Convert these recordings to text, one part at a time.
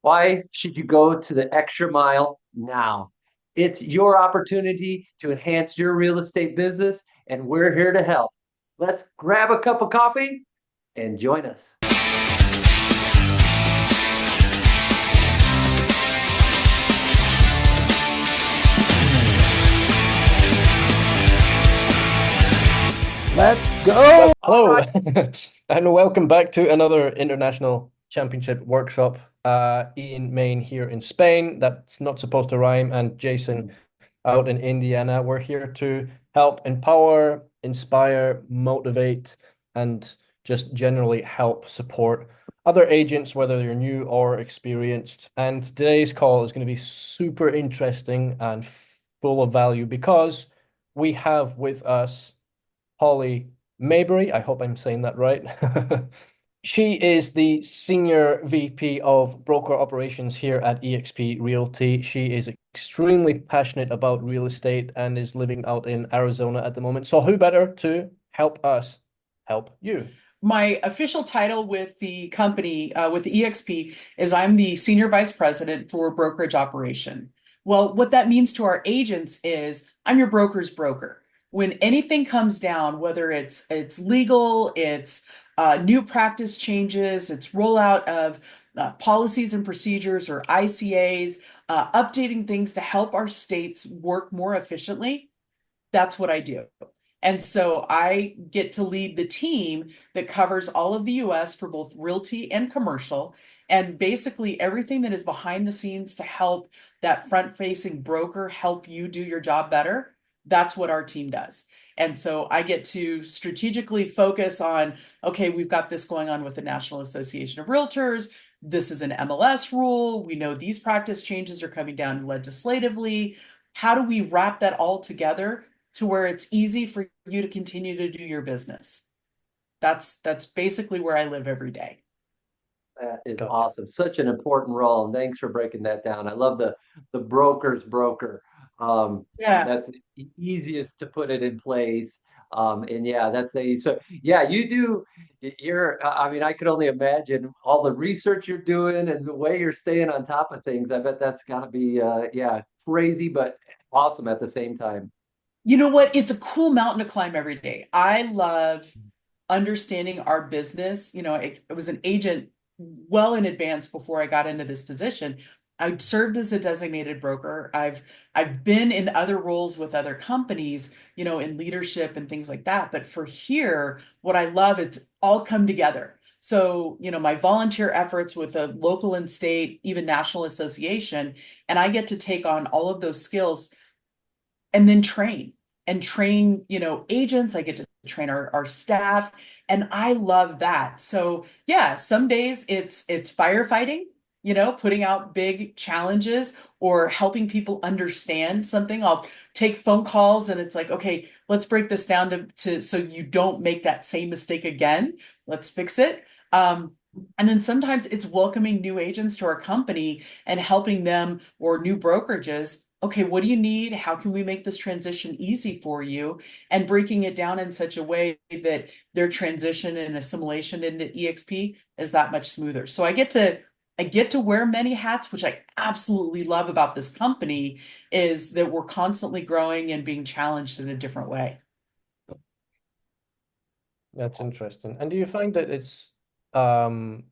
Why should you go to the extra mile now? It's your opportunity to enhance your real estate business, and we're here to help. Let's grab a cup of coffee and join us. Let's go. Hello, and welcome back to another International Championship workshop in Maine here in Spain. That's not supposed to rhyme. And Jason out in Indiana. We're here to help empower, inspire, motivate, and just generally help support other agents, whether they're new or experienced. And today's call is going to be super interesting and full of value because we have with us Holly Mabery. I hope I'm saying that right. She is the Senior VP of Broker Operations here at eXp Realty. She is extremely passionate about real estate and is living out in Arizona at the moment. So who better to help us help you? My official title with the company, with the eXp, is I'm the Senior Vice President for Brokerage Operation. Well, what that means to our agents is I'm your broker's broker. When anything comes down, whether it's legal, it's new practice changes, it's rollout of policies and procedures or ICAs, updating things to help our states work more efficiently, that's what I do. And so I get to lead the team that covers all of the US for both realty and commercial, and basically everything that is behind the scenes to help that front-facing broker help you do your job better. That's what our team does. And so I get to strategically focus on, okay, we've got this going on with the National Association of Realtors. This is an MLS rule. We know these practice changes are coming down legislatively. How do we wrap that all together to where it's easy for you to continue to do your business? That's basically where I live every day. That is Gotcha. awesome. Such an important role, and thanks for breaking that down. I love the broker's broker. Yeah. That's the easiest to put it in place. And yeah, that's a so yeah, you do. You're. I mean, I could only imagine all the research you're doing and the way you're staying on top of things. I bet that's got to be yeah, crazy but awesome at the same time. You know what? It's a cool mountain to climb every day. I love understanding our business. I was an agent well in advance before I got into this position. I served as a designated broker. I've been in other roles with other companies, in leadership and things like that. But for here, what I love, it's all come together. So, my volunteer efforts with a local and state, even national association, and I get to take on all of those skills and then train, agents. I get to train our staff, and I love that. So yeah, some days it's firefighting, putting out big challenges or helping people understand something. I'll take phone calls and it's like, okay, let's break this down to so you don't make that same mistake again. Let's fix it. And then sometimes it's welcoming new agents to our company and helping them, or new brokerages. Okay, what do you need? How can we make this transition easy for you? And breaking it down in such a way that their transition and assimilation into EXP is that much smoother. So I get to wear many hats, which I absolutely love about this company, is that we're constantly growing and being challenged in a different way. That's interesting. And do you find that it's um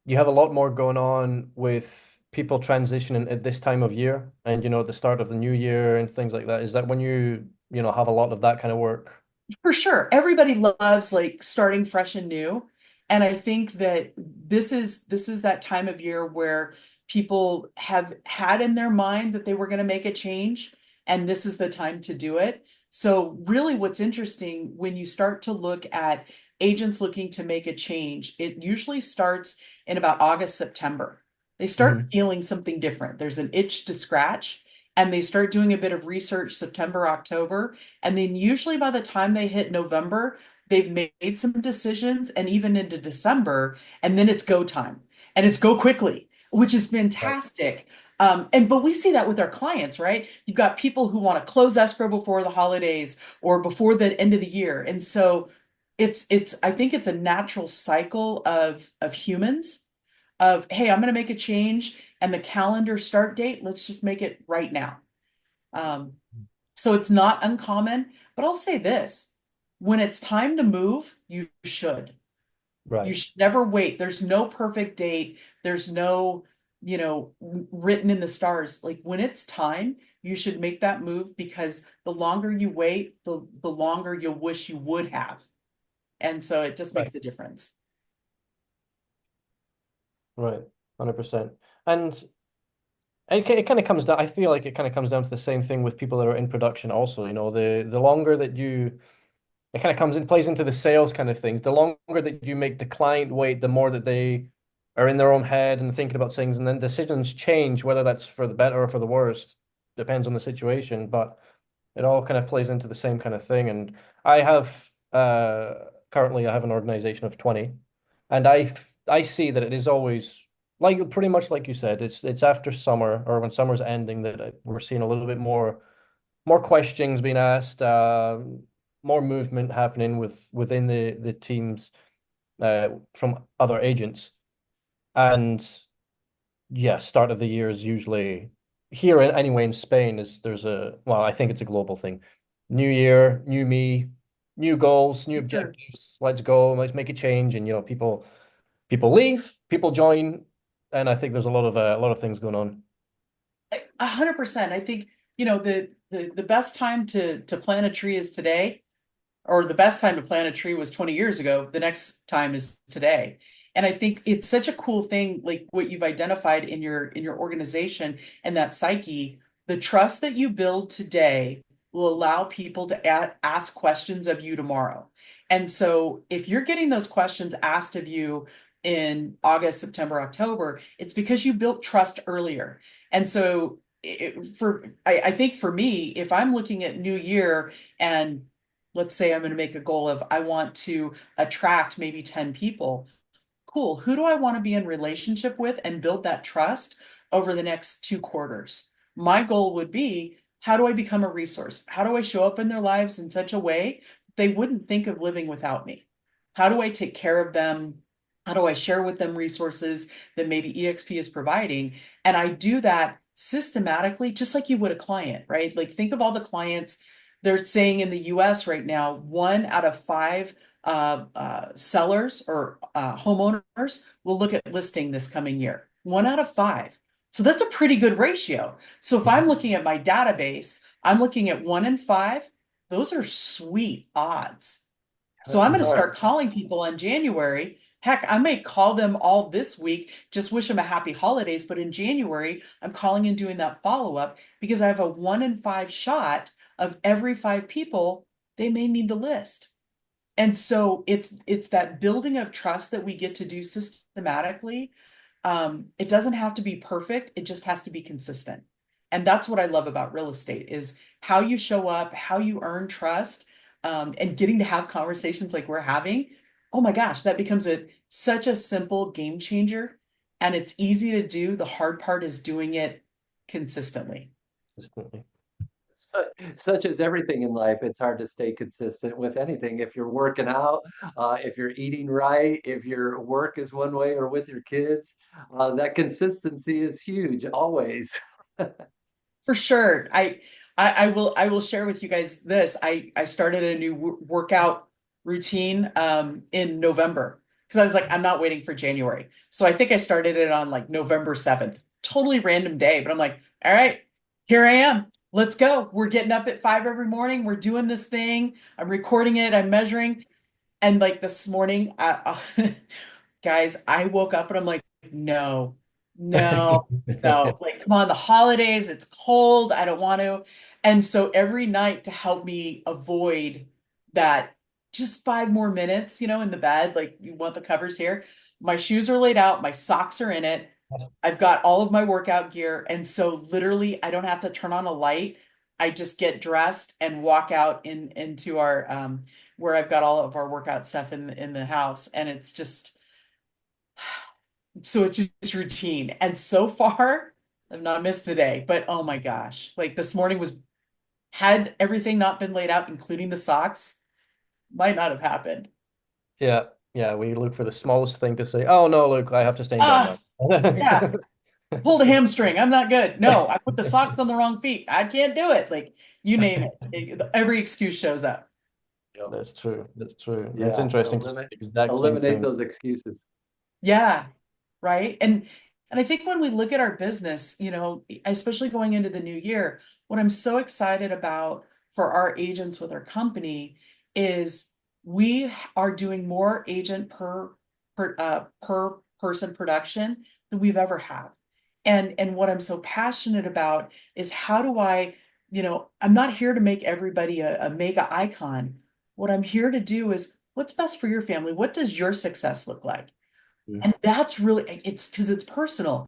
you have a lot more going on with people transitioning at this time of year and the start of the new year and things like that? Is that when you have a lot of that kind of work? For sure. Everybody loves like starting fresh and new. And I think that this is that time of year where people have had in their mind that they were going to make a change, and this is the time to do it. So really what's interesting when you start to look at agents looking to make a change, it usually starts in about August, September. They start Hmm. feeling something different. There's an itch to scratch, and they start doing a bit of research September, October, and then usually by the time they hit November, they've made some decisions, and even into December, and then it's go time. And it's go quickly, which is Right. fantastic. But we see that with our clients, right? You've got people who want to close escrow before the holidays or before the end of the year. And so it's I think it's a natural cycle of humans. of, hey, I'm going to make a change and the calendar start date, let's just make it right now. Um, so it's not uncommon, but I'll say this, when it's time to move, you should. You Right. should never wait. There's no perfect date. There's no, written in the stars. Like when it's time, you should make that move because the longer you wait, the longer you'll wish you would have. And so it just Right. makes a difference. Right. 100%. And it kind of comes down, I feel like it kind of comes down to the same thing with people that are in production also, the longer that it kind of plays into the sales kind of things. The longer that you make the client wait, the more that they are in their own head and thinking about things, and then decisions change, whether that's for the better or for the worst, depends on the situation. But it all kind of plays into the same kind of thing. And I have currently I have an organization of 20, and I see that it is always like pretty much like you said, it's after summer or when summer's ending that we're seeing a little bit more questions being asked, more movement happening within the teams from other agents. And yeah, start of the year is usually here anyway in Spain is there's a well, I think it's a global thing. New year, new me, new goals, new Sure. objectives. Let's go, let's make a change. And people leave, people join, and I think there's a lot of things going on. 100%. I think, the best time to plant a tree is today, or the best time to plant a tree was 20 years ago. The next time is today. And I think it's such a cool thing, like what you've identified in your organization and that psyche, the trust that you build today will allow people to ask questions of you tomorrow. And so if you're getting those questions asked of you in August, September, October, it's because you built trust earlier. And so I think for me, if I'm looking at new year and let's say I'm going to make a goal of I want to attract maybe 10 people. Cool. Who do I want to be in relationship with and build that trust over the next 2 quarters? My goal would be how do I become a resource? How do I show up in their lives in such a way they wouldn't think of living without me? How do I take care of them? How do I share with them resources that maybe EXP is providing? And I do that systematically, just like you would a client, right? Like think of all the clients they're saying in the US right now, 1 out of 5 sellers or homeowners will look at listing this coming year. 1 out of 5. So that's a pretty good ratio. So if I'm looking at my database, I'm looking at 1 in 5. Those are sweet odds. So I'm That's going to smart. start calling people in January. Heck, I may call them all this week, just wish them a happy holidays. But in January, I'm calling and doing that follow up because I have a 1 in 5 shot of every 5 people they may need to list. And so it's that building of trust that we get to do systematically. It doesn't have to be perfect, it just has to be consistent. And that's what I love about real estate is how you show up, how you earn trust, and getting to have conversations like we're having. Oh my gosh, that becomes such a simple game changer. And it's easy to do. The hard part is doing it consistently. Consistently. Such as everything in life, it's hard to stay consistent with anything. If you're working out, if you're eating right, if your work is one way or with your kids, that consistency is huge always. For sure. I will share with you guys this. I started a new workout routine in November because I was like, I'm not waiting for January. So I think I started it on like November 7th. Totally random day, but I'm like, all right, here I am. Let's go. We're getting up at 5 every morning. We're doing this thing. I'm recording it. I'm measuring. And like this morning, guys, I woke up and I'm like, no, no, no. Like, come on, the holidays, it's cold. I don't want to. And so every night to help me avoid that, just 5 more minutes, in the bed, like you want the covers here. My shoes are laid out, my socks are in it. I've got all of my workout gear. And so literally I don't have to turn on a light. I just get dressed and walk out into our where I've got all of our workout stuff in the house. And it's just so it's just routine. And so far, I've not missed a day. But oh my gosh, like this morning was had everything not been laid out, including the socks, might not have happened. Yeah, yeah, we look for the smallest thing to say, oh no, look, I have to stay in bed Ah, now. Yeah, pulled a hamstring. I'm not good. No, I put the socks on the wrong feet. I can't do it. Like you name it. Every excuse shows up. Yep. That's true. That's true. It's Yeah, interesting. Exact same eliminate thing. those excuses. Yeah, right. And I think when we look at our business, especially going into the new year, what I'm so excited about for our agents with our company is we are doing more agent per person production than we've ever had. And what I'm so passionate about is how do I'm not here to make everybody a mega icon. What I'm here to do is what's best for your family? What does your success look like? Mm. And that's really, it's because it's personal.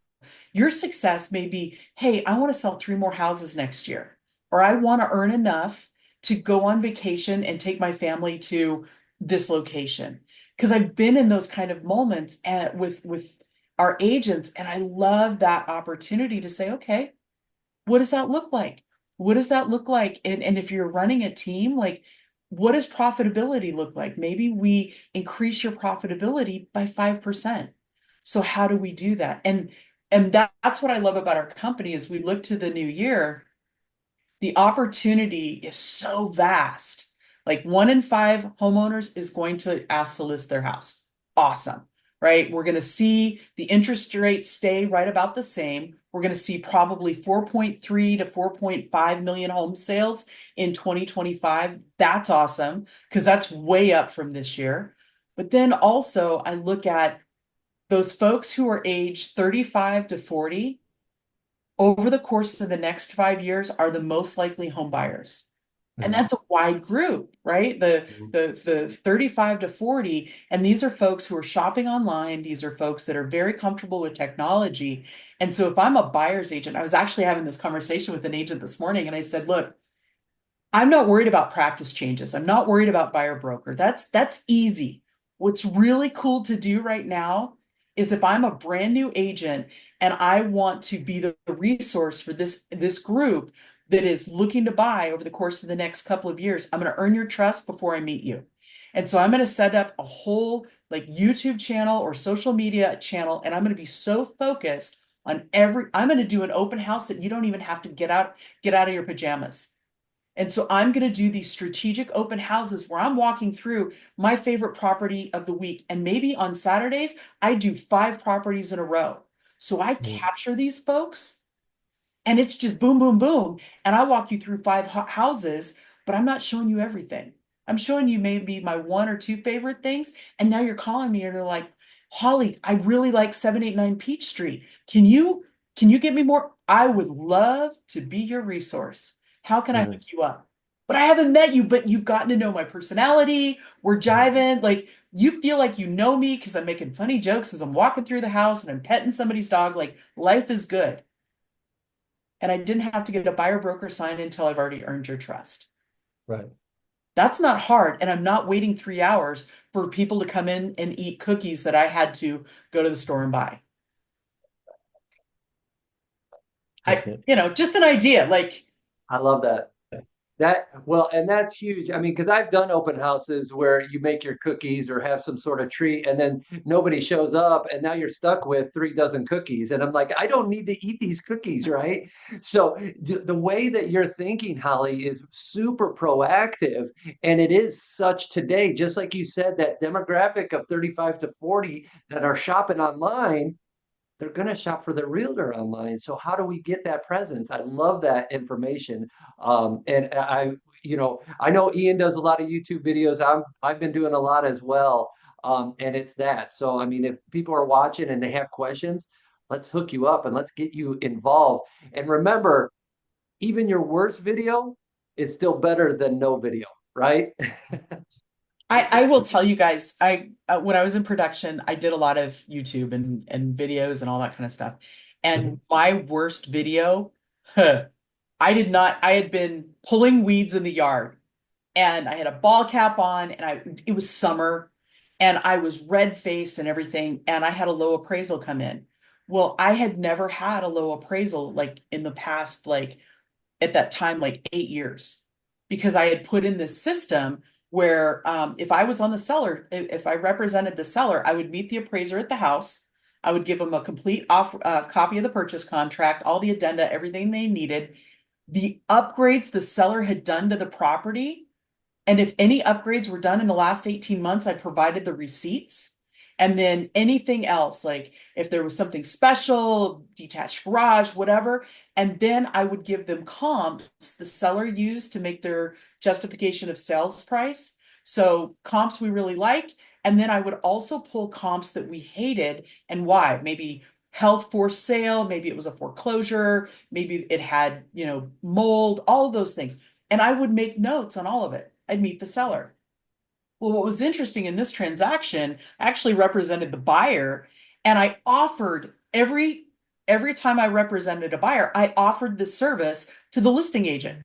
Your success may be, hey, I want to sell 3 more houses next year, or I want to earn enough to go on vacation and take my family to this location. Because I've been in those kind of moments and with our agents, and I love that opportunity to say, okay, what does that look like? What does that look like? And if you're running a team, like what does profitability look like? Maybe we increase your profitability by 5%. So how do we do that? And that's what I love about our company is we look to the new year, the opportunity is so vast. Like 1 in 5 homeowners is going to ask to list their house. Awesome, right? We're going to see the interest rates stay right about the same. We're going to see probably 4.3 to 4.5 million home sales in 2025. That's awesome because that's way up from this year. But then also, I look at those folks who are age 35 to 40 over the course of the next 5 years are the most likely home buyers. And Mhm. that's a wide group, right? The 35 to 40, and these are folks who are shopping online. These are folks that are very comfortable with technology. And so if I'm a buyer's agent, I was actually having this conversation with an agent this morning, and I said, look, I'm not worried about practice changes. I'm not worried about buyer broker. That's easy. What's really cool to do right now is if I'm a brand new agent and I want to be the resource for this group that is looking to buy over the course of the next couple of years, I'm going to earn your trust before I meet you. And so I'm going to set up a whole like YouTube channel or social media channel, and I'm going to be so focused on I'm going to do an open house that you don't even have to get out of your pajamas. And so I'm going to do these strategic open houses where I'm walking through my favorite property of the week. And maybe on Saturdays, I do 5 properties in a row. So I Mhm. capture these folks and it's just boom, boom, boom. And I walk you through 5 houses, but I'm not showing you everything. I'm showing you maybe my 1 or 2 favorite things. And now you're calling me and they're like, Holly, I really like 789 Peach Street. Can you get me more? I would love to be your resource. How can I hook Mhm. you up? But I haven't met you, but you've gotten to know my personality. We're Mhm. jiving. Like you feel like you know me because I'm making funny jokes as I'm walking through the house and I'm petting somebody's dog. Like life is good. And I didn't have to get a buyer broker sign until I've already earned your trust. Right. That's not hard. And I'm not waiting 3 hours for people to come in and eat cookies that I had to go to the store and buy. That's it. Just an idea. Like, I love that. Well, and that's huge. I mean, because I've done open houses where you make your cookies or have some sort of treat, and then nobody shows up, and now you're stuck with 3 dozen cookies. And I'm like, I don't need to eat these cookies, right? So the way that you're thinking, Holly, is super proactive, and it is such today. Just like you said, that demographic of 35 to 40 that are shopping online, they're going to shop for their realtor online. So how do we get that presence? I love that information. And I know Ian does a lot of YouTube videos. I've been doing a lot as well. And it's that. So, I mean, if people are watching and they have questions, let's hook you up and let's get you involved. And remember, even your worst video is still better than no video, right? I will tell you guys, when I was in production, I did a lot of YouTube and videos and all that kind of stuff. And Mhm. my worst video, I had been pulling weeds in the yard and I had a ball cap on and it was summer and I was red faced and everything and I had a low appraisal come in. Well, I had never had a low appraisal like in the past like at that time like 8 years because I had put in this system where if I was on the seller, if I represented the seller, I would meet the appraiser at the house. I would give them a complete copy of the purchase contract, all the addenda, everything they needed, the upgrades the seller had done to the property. And if any upgrades were done in the last 18 months, I provided the receipts. And then anything else, like if there was something special, detached garage, whatever. And then I would give them comps the seller used to make their justification of sales price. So comps we really liked. And then I would also pull comps that we hated and why. Maybe health for sale, maybe it was a foreclosure, maybe it had, mold, all of those things. And I would make notes on all of it. I'd meet the seller. Well, what was interesting in this transaction, I actually represented the buyer, and I offered every time I represented a buyer, I offered this service to the listing agent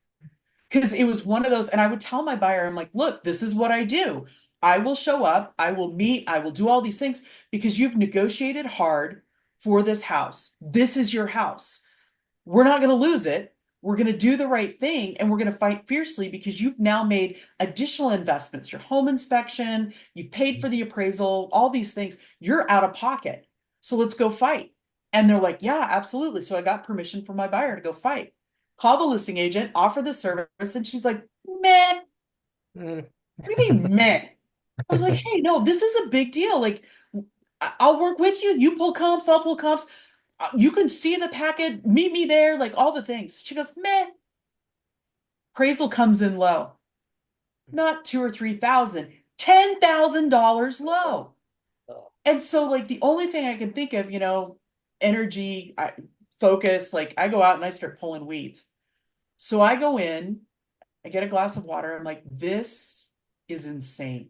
because it was one of those, and I would tell my buyer, I'm like, look, this is what I do. I will show up, I will meet, I will do all these things because you've negotiated hard for this house. This is your house. We're not going to lose it. We're going to do the right thing and we're going to fight fiercely because you've now made additional investments, your home inspection, you've paid for the appraisal, all these things. You're out of pocket. So let's go fight. And they're like, yeah, absolutely. So I got permission from my buyer to go fight. Call the listing agent, offer the service, and she's like, meh. Mm. What do you mean, meh? I was like, hey, no, this is a big deal. Like, I'll work with you. You pull comps, I'll pull comps. You can see the packet, meet me there, like all the things. She goes, meh. Appraisal comes in low, not 2 or 3 thousand, $10,000 low. Oh, And so, like, the only thing I can think of, energy, focus, like, I go out and I start pulling weeds. So I go in, I get a glass of water. I'm like, this is insane.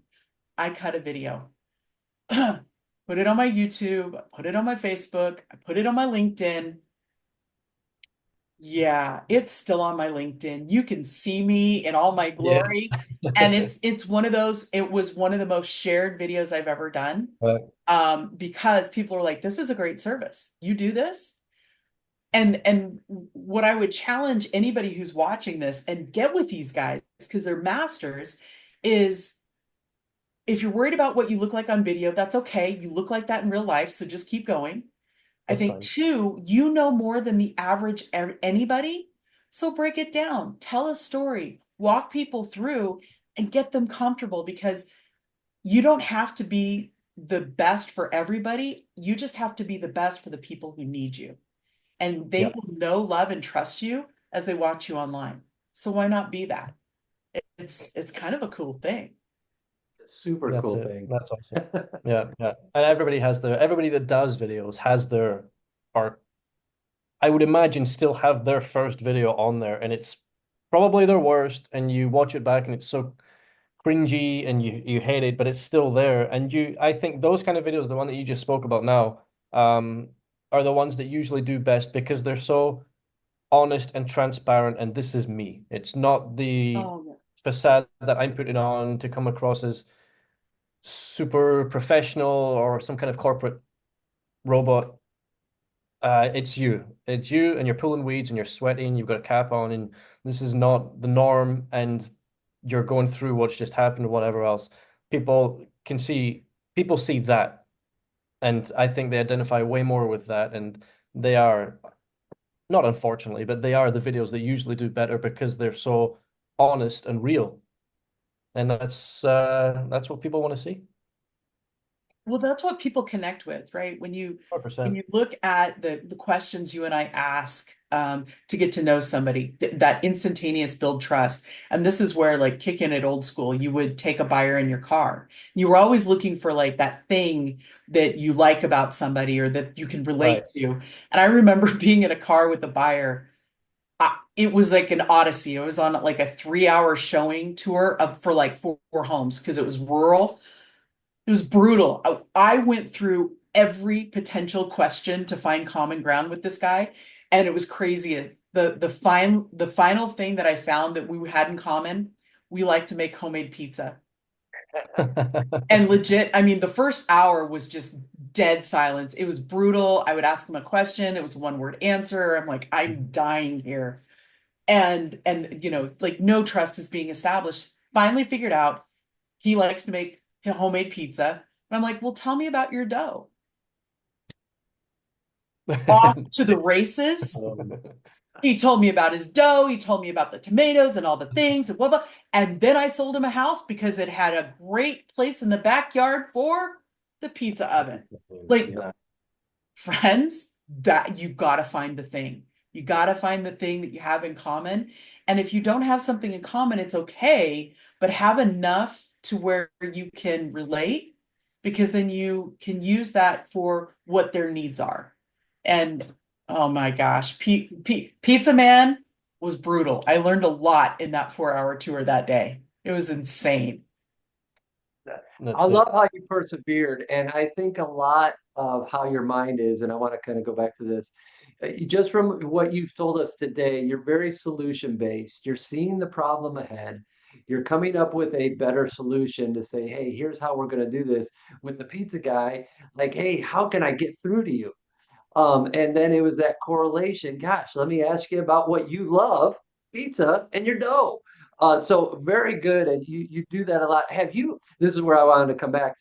I cut a video, put it on my YouTube, put it on my Facebook, I put it on my LinkedIn. Yeah, it's still on my LinkedIn. You can see me in all my Yeah. glory. And it's one of those, it was one of the most shared videos I've ever done. Right. Because people are like, this is a great service. You do this? And what I would challenge anybody who's watching this and get with these guys, because they're masters, is if you're worried about what you look like on video, that's okay. You look like that in real life, so just keep going. I That's think fine. two, you know more than the average anybody. So break it down, tell a story, walk people through and get them comfortable because you don't have to be the best for everybody. You just have to be the best for the people who need you. And they Yeah. will know, love, and trust you as they watch you online. So why not be that? It's kind of a cool thing. super That's cool it. thing. That's awesome. Yeah, yeah. And everybody that does videos has their, or I would imagine still have their first video on there, and it's probably their worst, and you watch it back and it's so cringy and you hate it, but it's still there. And I think those kind of videos, the one that you just spoke about now, um, are the ones that usually do best because they're so honest and transparent, and this is me. It's not the Oh, facade that I'm putting on to come across as super professional or some kind of corporate robot. It's you. It's you, and you're pulling weeds and you're sweating, you've got a cap on, and this is not the norm, and you're going through what's just happened or whatever else. People can see, people see that, and I think they identify way more with that, and they are, not unfortunately, but they are the videos that usually do better because they're so honest and real. And that's what people want to see. well, that's what people connect with, right? When 100%. you look at the questions you and I ask to get to know somebody, that instantaneous build trust. And this is where, like, kicking it old school, you would take a buyer in your car. You were always looking for like that thing that you like about somebody or that you can relate Right. to. And I remember being in a car with a buyer. It was like an odyssey. I was on like a 3 hour showing tour for like four homes because it was rural. It was brutal. I went through every potential question to find common ground with this guy, and it was crazy. The final thing that I found that we had in common, we like to make homemade pizza. And legit, I mean, the first hour was just dead silence. It was brutal. I would ask him a question, it was a one-word answer. I'm like, I'm dying here. And like no trust is being established. Finally figured out he likes to make homemade pizza. And I'm like, well, tell me about your dough. off to the races. He told me about his dough. He told me about the tomatoes and all the things and blah, blah. And then I sold him a house because it had a great place in the backyard for the pizza oven. Like, Yeah. friends, that you got to find the thing. You got to find the thing that you have in common. And if you don't have something in common, it's okay, but have enough to where you can relate because then you can use that for what their needs are. And oh my gosh, Pizza Man was brutal. I learned a lot in that 4 hour tour that day. It was insane. I That's love it. how you persevered, and I think a lot of how your mind is, and I want to kind of go back to this. Just from what you've told us today, you're very solution based. You're seeing the problem ahead. You're coming up with a better solution to say, hey, here's how we're going to do this. With the pizza guy, like, hey, how can I get through to you? And then it was that correlation. Gosh, let me ask you about what you love, pizza and your dough. So very good. And you do that a lot. Have you, this is where I wanted to come back.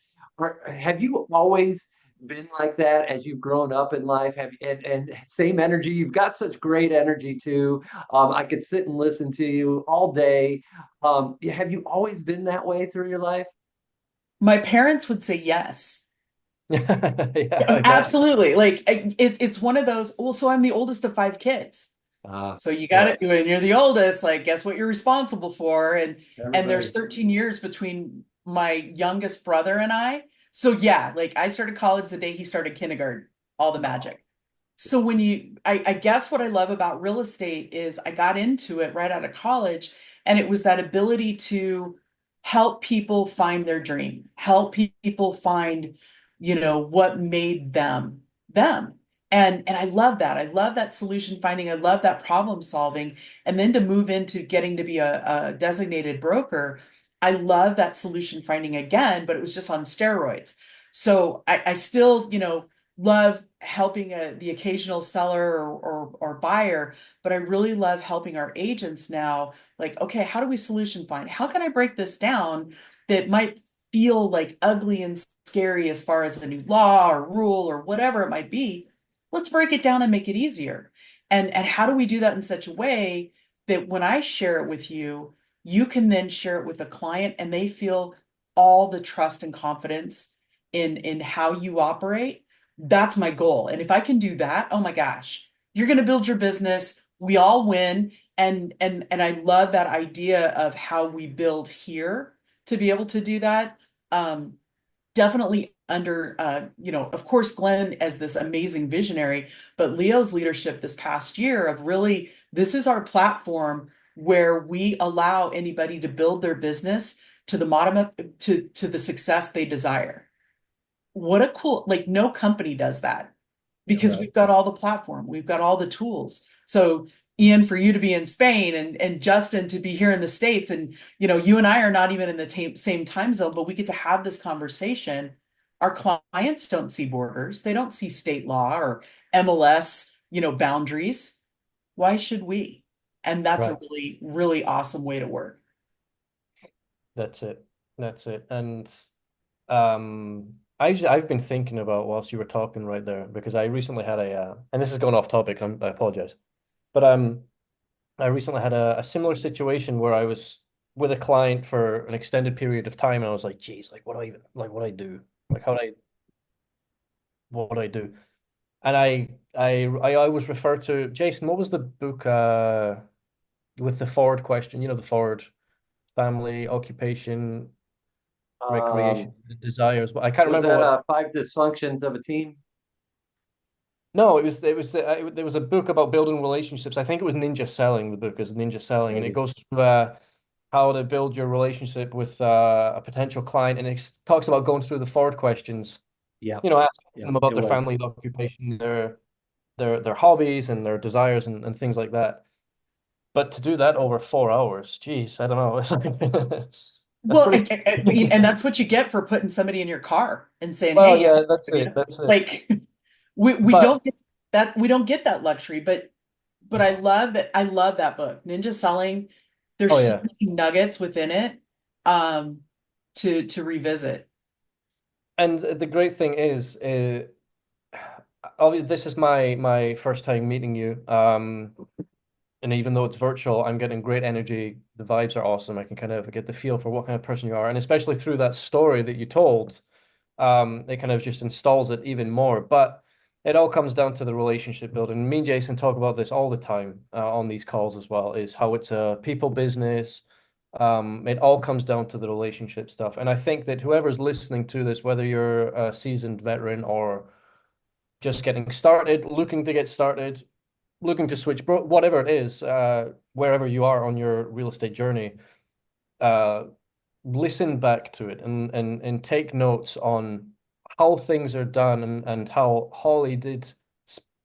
Have you always been like that as you've grown up in life? And same energy? You've got such great energy too. I could sit and listen to you all day. Have you always been that way through your life? My parents would say yes. Yeah, Yeah, I bet. absolutely. Like it's one of those. Well, so I'm the oldest of five kids. So you got Right. it when you're the oldest, like guess what you're responsible for? And there's Everybody. 13 years between my youngest brother and I. So yeah, like I started college the day he started kindergarten, all the Oh, magic. So when I guess what I love about real estate is I got into it right out of college, and it was that ability to help people find their dream, help people find, what made them them. And I love that. I love that solution finding. I love that problem solving. And then to move into getting to be a designated broker, I love that solution finding again, but it was just on steroids. So I still, love helping the occasional seller or buyer, but I really love helping our agents now. Like, okay, how do we solution find? How can I break this down that might feel like ugly and scary as far as a new law or rule or whatever it might be? Let's break it down and make it easier. And how do we do that in such a way that when I share it with you, you can then share it with a client and they feel all the trust and confidence in how you operate. That's my goal. And if I can do that, oh my gosh, you're going to build your business. We all win. And I love that idea of how we build here to be able to do that. Definitely under of course Glenn as this amazing visionary, but Leo's leadership this past year of really this is our platform where we allow anybody to build their business to the bottom to the success they desire. What a cool, like no company does that because Right. we've got all the platform, we've got all the tools. So Ian, for you to be in Spain and Justin to be here in the States, and you and I are not even in the same time zone, but we get to have this conversation. Our clients don't see borders, they don't see state law or MLS, boundaries. Why should we? And that's a Right. really, really awesome way to work. That's it. That's it. And I've been thinking about whilst you were talking right there because I recently had and this is going off topic. I apologize, but I recently had a similar situation where I was with a client for an extended period of time, and I was like, geez, like what do I even like what do I do? Like how do I what do I do? And I always refer to Jason, what was the book with the Ford question, the Ford family, occupation, recreation, Um, desires, but I can't was remember that what. Five Dysfunctions of a Team? No, it was a book about building relationships. I think it was Ninja Selling. The book is Ninja Selling, and it Maybe. goes through how to build your relationship with a potential client, and it talks about going through the Ford questions. Yep. Asking Yep. them about It their was. family, occupation, their hobbies, and their desires, and things like that. But to do that over 4 hours, geez, I don't know. It's like that's Well, pretty. and that's what you get for putting somebody in your car and saying, Well, "Hey, yeah, that's it. That's it. like we But don't get that we don't get that luxury." But I love that. I love that book, Ninja Selling. oh There's so yeah, many nuggets within it, um, to revisit. and the great thing is, obviously this is my first time meeting you. And even though it's virtual, I'm getting great energy. The vibes are awesome. I can kind of get the feel for what kind of person you are, and especially through that story that you told, it kind of just installs it even more. But it all comes down to the relationship building. Me and Jason talk about this all the time on these calls as well, is how it's a people business. It all comes down to the relationship stuff. And I think that whoever's listening to this, whether you're a seasoned veteran or just getting started, looking to get started, looking to switch, whatever it is, wherever you are on your real estate journey, uh, listen back to it and take notes on how things are done and how Holly did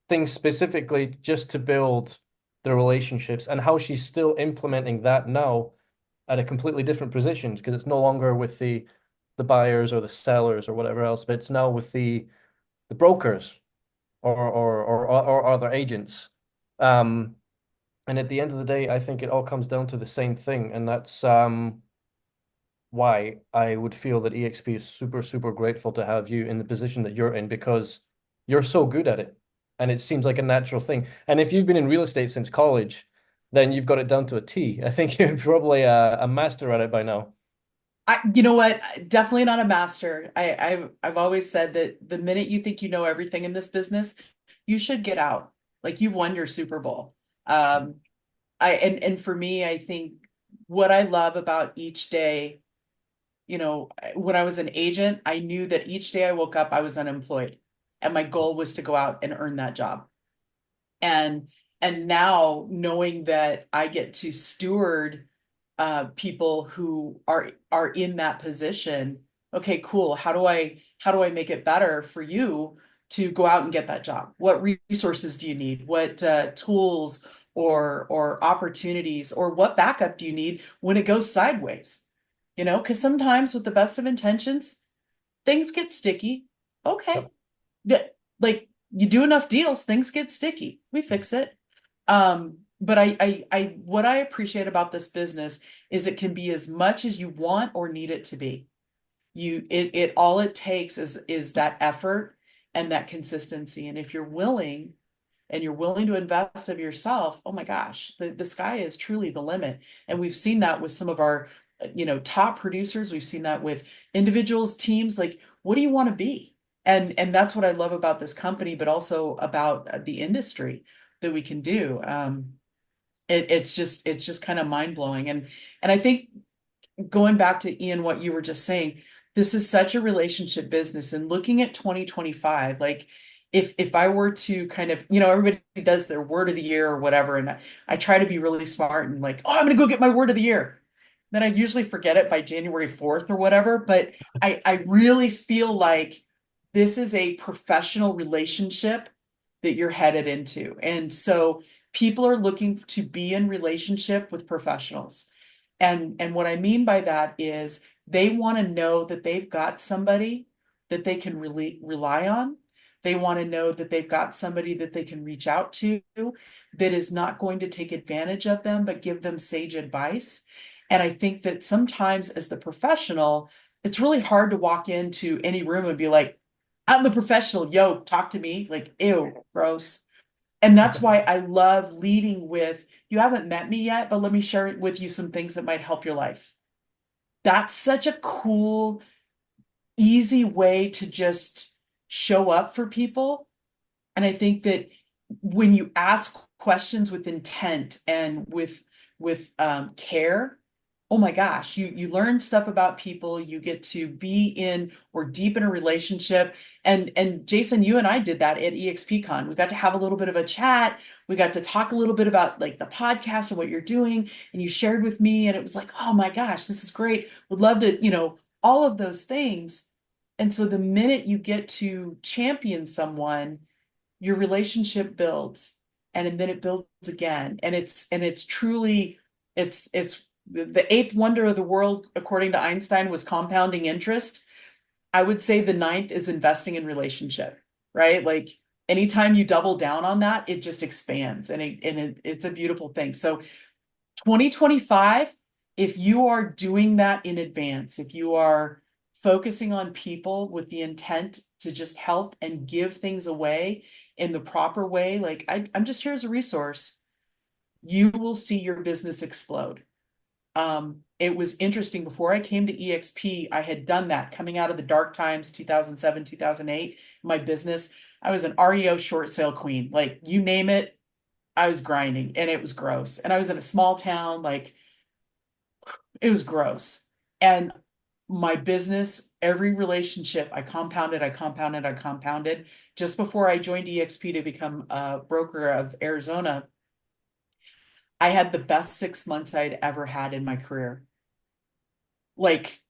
things specifically just to build the relationships and how she's still implementing that now at a completely different position because it's no longer with the buyers or the sellers or whatever else, but it's now with the brokers or other agents. Um, and at the end of the day, I think it all comes down to the same thing, and that's why I would feel that EXP is super, super grateful to have you in the position that you're in because you're so good at it. And it seems like a natural thing. And if you've been in real estate since college, then you've got it down to a T. I think you're probably a master at it by now. You know what? Definitely not a master. I've always said that the minute you think you know everything in this business, you should get out. Like you've won your Super Bowl. And for me, I think what I love about each day, when I was an agent, I knew that each day I woke up, I was unemployed, and my goal was to go out and earn that job. And and now knowing that I get to steward people who are in that position, okay, cool. How do I make it better for you to go out and get that job? What resources do you need? What tools or opportunities or what backup do you need when it goes sideways? Because sometimes with the best of intentions, things get sticky. Okay. Yep. Yeah, like you do enough deals, things get sticky. We fix it. But what I appreciate about this business is it can be as much as you want or need it to be. It all it takes is that effort and that consistency. And if you're willing to invest of yourself, oh my gosh, the sky is truly the limit. And we've seen that with some of our, top producers. We've seen that with individuals, teams. Like, what do you want to be? And that's what I love about this company, but also about the industry that we can do. It's just kind of mind blowing. And I think going back to Ian, what you were just saying, this is such a relationship business. And looking at 2025, like if I were to kind of, everybody does their word of the year or whatever, and I try to be really smart and like, oh, I'm gonna go get my word of the year. Then I usually forget it by January 4th or whatever. But I really feel like this is a professional relationship that you're headed into. And so people are looking to be in relationship with professionals. And what I mean by that is they want to know that they've got somebody that they can really rely on. They want to know that they've got somebody that they can reach out to that is not going to take advantage of them, but give them sage advice. And I think that sometimes as the professional, it's really hard to walk into any room and be like, I'm the professional, yo, talk to me. Like, ew, gross. And that's why I love leading with, you haven't met me yet, but let me share with you some things that might help your life. That's such a cool, easy way to just show up for people. And I think that when you ask questions with intent and with care, oh my gosh, you learn stuff about people, you get to be in or deep in a relationship. And Jason, you and I did that at EXPCon. We got to have a little bit of a chat. We got to talk a little bit about like the podcast and what you're doing. And you shared with me, and it was like, oh my gosh, this is great. Would love to, all of those things. And so the minute you get to champion someone, your relationship builds, and then it builds again. And it's truly, it's the eighth wonder of the world, according to Einstein, was compounding interest. I would say the ninth is investing in relationship, right? Like anytime you double down on that, it just expands, and it's a beautiful thing. So 2025, if you are doing that in advance, if you are focusing on people with the intent to just help and give things away in the proper way. Like I'm just here as a resource. You will see your business explode. It was interesting. Before I came to EXP, I had done that coming out of the dark times, 2007, 2008, my business. I was an REO short sale queen. Like you name it, I was grinding and it was gross. And I was in a small town, like it was gross. And my business, every relationship, I compounded, I compounded, I compounded. Just before I joined EXP to become a broker of Arizona, I had the best 6 months I'd ever had in my career. Like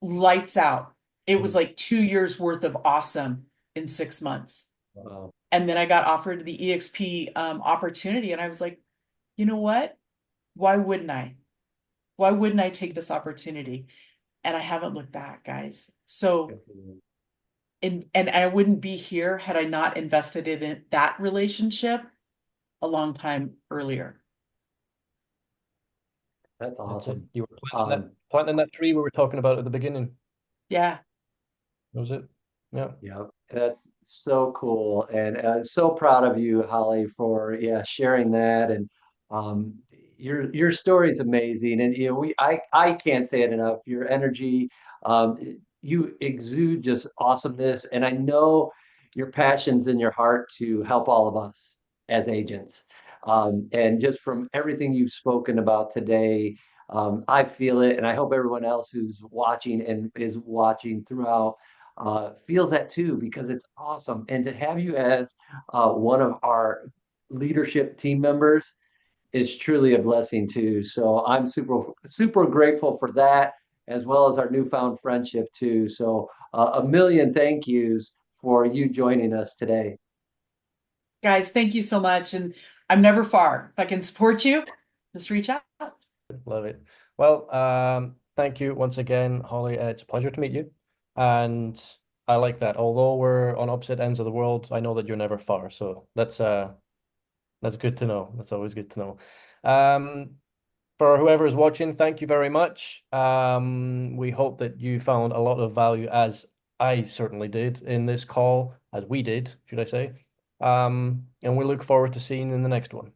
lights out. It was Mm. like 2 years worth of awesome in 6 months. Wow. And then I got offered the EXP opportunity, and I was like, you know what? Why wouldn't I? Why wouldn't I take this opportunity? And I haven't looked back, guys. So, and I wouldn't be here had I not invested in that relationship a long time earlier. That's That's it. awesome. You were Um, planting that tree we were talking about at the beginning. Yeah. That was it. Yeah. yeah, that's so cool, and so proud of you, Holly, for sharing that. And um, your story is amazing. And I can't say it enough. Your energy, um, you exude just awesomeness, and I know your passions in your heart to help all of us as agents. And just from everything you've spoken about today, I feel it, and I hope everyone else who's watching and is watching throughout feels that too, because it's awesome. And to have you as one of our leadership team members is truly a blessing too. So I'm super grateful for that, as well as our newfound friendship too. So a million thank yous for you joining us today. Guys, thank you so much. And I'm never far. If I can support you, just reach out. Love it. Well, thank you once again, Holly. It's a pleasure to meet you. And I like that. Although we're on opposite ends of the world, I know that you're never far. So that's good to know. That's always good to know. For whoever is watching, thank you very much. We hope that you found a lot of value, as I certainly did in this call, as we did, should I say. And we look forward to seeing you in the next one.